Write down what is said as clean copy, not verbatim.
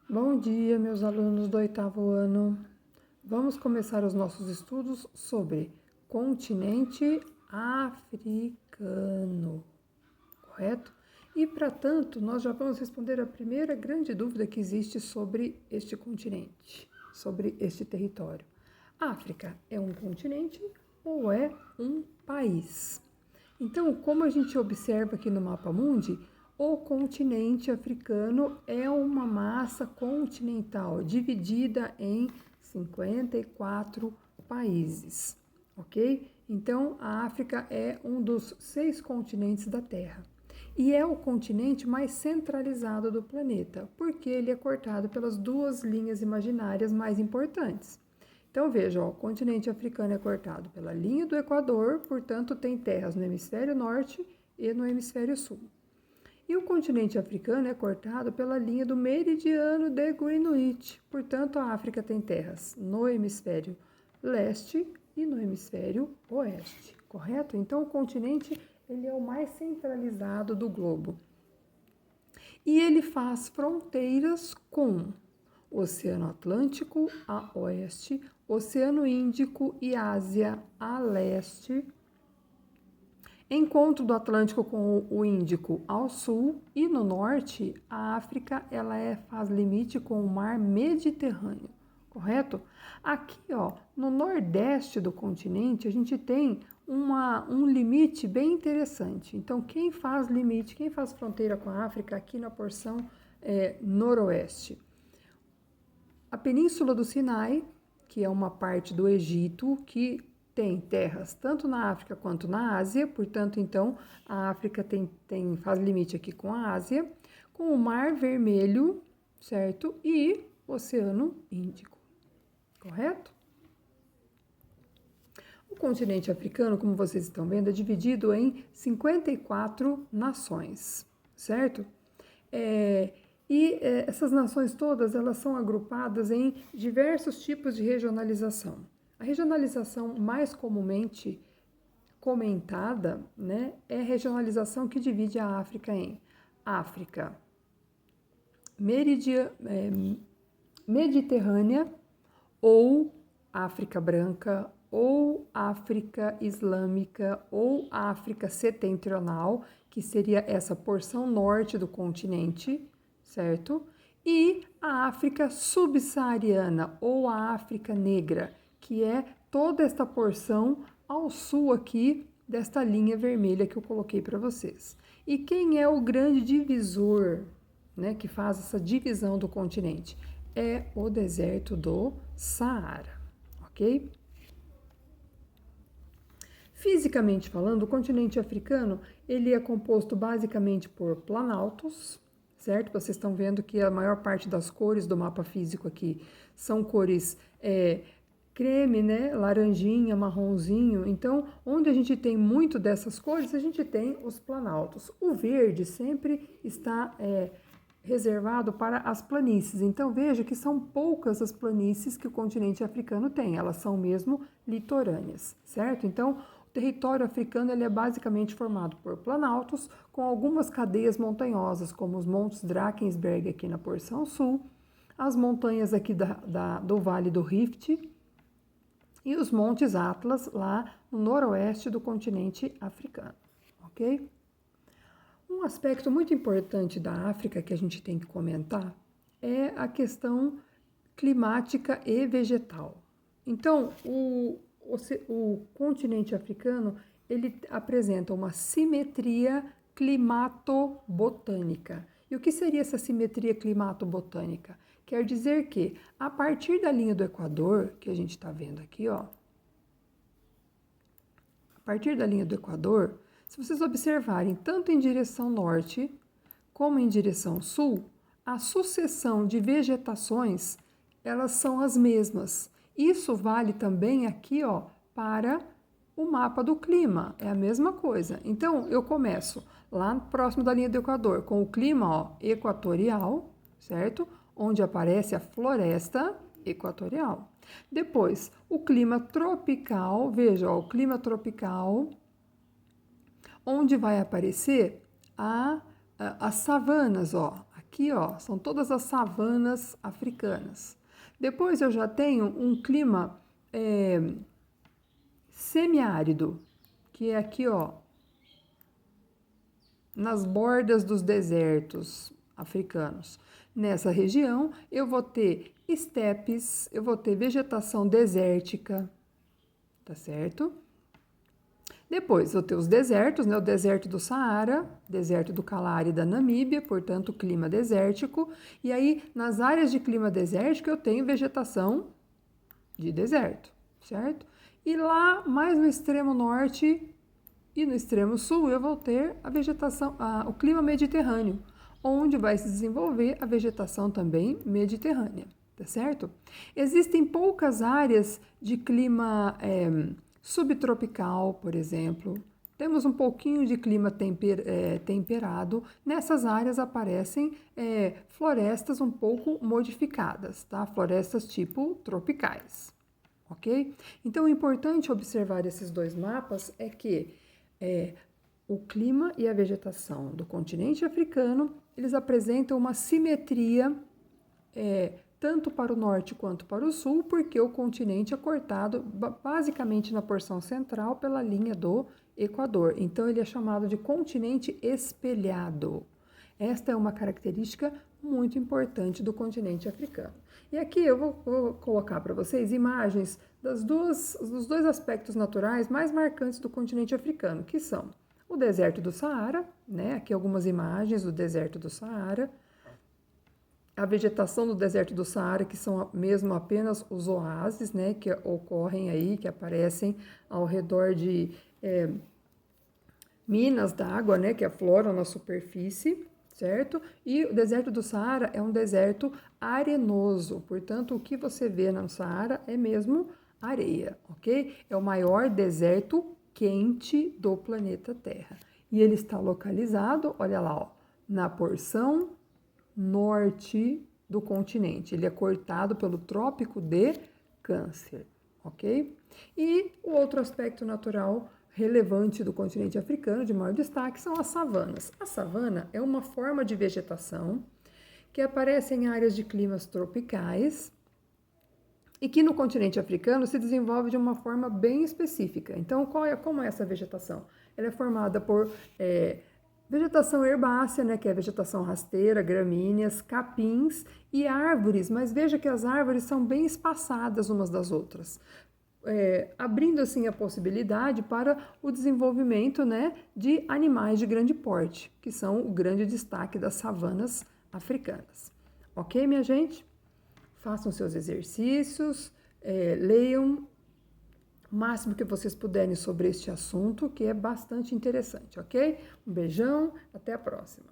Bom dia, meus alunos do oitavo ano. Vamos começar os nossos estudos sobre continente africano, correto? E, para tanto, nós já vamos responder a primeira grande dúvida que existe sobre este continente, sobre este território. África é um continente ou é um país? Então, como a gente observa aqui no mapa mundi, o continente africano é uma massa continental dividida em 54 países, ok? Então, a África é um dos 6 continentes da Terra e é o continente mais centralizado do planeta, porque ele é cortado pelas duas linhas imaginárias mais importantes. Então veja, ó, o continente africano é cortado pela linha do Equador, portanto tem terras no hemisfério norte e no hemisfério sul. E o continente africano é cortado pela linha do meridiano de Greenwich, portanto a África tem terras no hemisfério leste e no hemisfério oeste, correto? Então o continente ele é o mais centralizado do globo. E ele faz fronteiras com o Oceano Atlântico a oeste, Oceano Índico e Ásia a leste, encontro do Atlântico com o Índico ao sul, e no norte a África faz limite com o Mar Mediterrâneo, correto? Aqui, ó, no nordeste do continente a gente tem um limite bem interessante. Então, quem faz limite, quem faz fronteira com a África aqui na porção noroeste? A Península do Sinai, que é uma parte do Egito, que tem terras tanto na África quanto na Ásia, portanto, então, a África faz limite aqui com a Ásia, com o Mar Vermelho, certo? E o Oceano Índico, correto? O continente africano, como vocês estão vendo, é dividido em 54 nações, certo? Essas nações todas, elas são agrupadas em diversos tipos de regionalização. A regionalização mais comumente comentada, né, é a regionalização que divide a África em África Mediterrânea ou África Branca ou África Islâmica ou África Setentrional, que seria essa porção norte do continente, certo? E a África subsaariana ou a África negra, que é toda esta porção ao sul aqui desta linha vermelha que eu coloquei para vocês. E quem é o grande divisor, né, que faz essa divisão do continente? É o deserto do Saara, ok? Fisicamente falando, o continente africano ele é composto basicamente por planaltos, certo? Vocês estão vendo que a maior parte das cores do mapa físico aqui são cores creme, né? Laranjinha, marronzinho. Então, onde a gente tem muito dessas cores, a gente tem os planaltos. O verde sempre está reservado para as planícies. Então, veja que são poucas as planícies que o continente africano tem. Elas são mesmo litorâneas, certo? Então, o território africano ele é basicamente formado por planaltos, com algumas cadeias montanhosas, como os Montes Drakensberg aqui na porção sul, as montanhas aqui do Vale do Rift e os Montes Atlas lá no noroeste do continente africano, ok? Um aspecto muito importante da África que a gente tem que comentar é a questão climática e vegetal. Então, o continente africano ele apresenta uma simetria climatobotânica. E o que seria essa simetria climatobotânica? Quer dizer que, a partir da linha do Equador, que a gente está vendo aqui, ó, a partir da linha do Equador, se vocês observarem tanto em direção norte como em direção sul, a sucessão de vegetações, elas são as mesmas. Isso vale também aqui, ó, para o mapa do clima, é a mesma coisa. Então, eu começo lá próximo da linha do Equador, com o clima, ó, equatorial, certo? Onde aparece a floresta equatorial. Depois, o clima tropical, veja, ó, o clima tropical, onde vai aparecer as savanas, ó, Aqui, ó, são todas as savanas africanas. Depois eu já tenho um clima semiárido, que é aqui, ó, nas bordas dos desertos africanos. Nessa região, eu vou ter estepes, eu vou ter vegetação desértica, tá certo? Depois, vou ter os desertos, né? O deserto do Saara, deserto do Kalahari da Namíbia, portanto, clima desértico. E aí, nas áreas de clima desértico, eu tenho vegetação de deserto, certo? E lá, mais no extremo norte e no extremo sul, eu vou ter a vegetação, o clima mediterrâneo, onde vai se desenvolver a vegetação também mediterrânea, tá certo? Existem poucas áreas de clima subtropical, por exemplo. Temos um pouquinho de clima temperado. Nessas áreas aparecem florestas um pouco modificadas, tá? Florestas tipo tropicais, ok? Então, o importante observar esses dois mapas é que o clima e a vegetação do continente africano, eles apresentam uma simetria tanto para o norte quanto para o sul, porque o continente é cortado basicamente na porção central pela linha do Equador. Então, ele é chamado de continente espelhado. Esta é uma característica muito importante do continente africano. E aqui eu vou colocar para vocês imagens dos dois aspectos naturais mais marcantes do continente africano, que são o deserto do Saara, né? Aqui algumas imagens do deserto do Saara, a vegetação do deserto do Saara, que são mesmo apenas os oásis, né, que ocorrem aí, que aparecem ao redor de minas d'água, né, que afloram na superfície, certo? E o deserto do Saara é um deserto arenoso, portanto, o que você vê no Saara é mesmo areia, ok? É o maior deserto quente do planeta Terra. E ele está localizado, olha lá, ó, na porção norte do continente. Ele é cortado pelo Trópico de Câncer, ok? E o outro aspecto natural relevante do continente africano, de maior destaque, são as savanas. A savana é uma forma de vegetação que aparece em áreas de climas tropicais e que no continente africano se desenvolve de uma forma bem específica. Então, como é essa vegetação? Ela é formada por vegetação herbácea, né, que é a vegetação rasteira, gramíneas, capins e árvores, mas veja que as árvores são bem espaçadas umas das outras, abrindo assim a possibilidade para o desenvolvimento, né, de animais de grande porte, que são o grande destaque das savanas africanas. Ok, minha gente? Façam seus exercícios, leiam o máximo que vocês puderem sobre este assunto, que é bastante interessante, ok? Um beijão, até a próxima.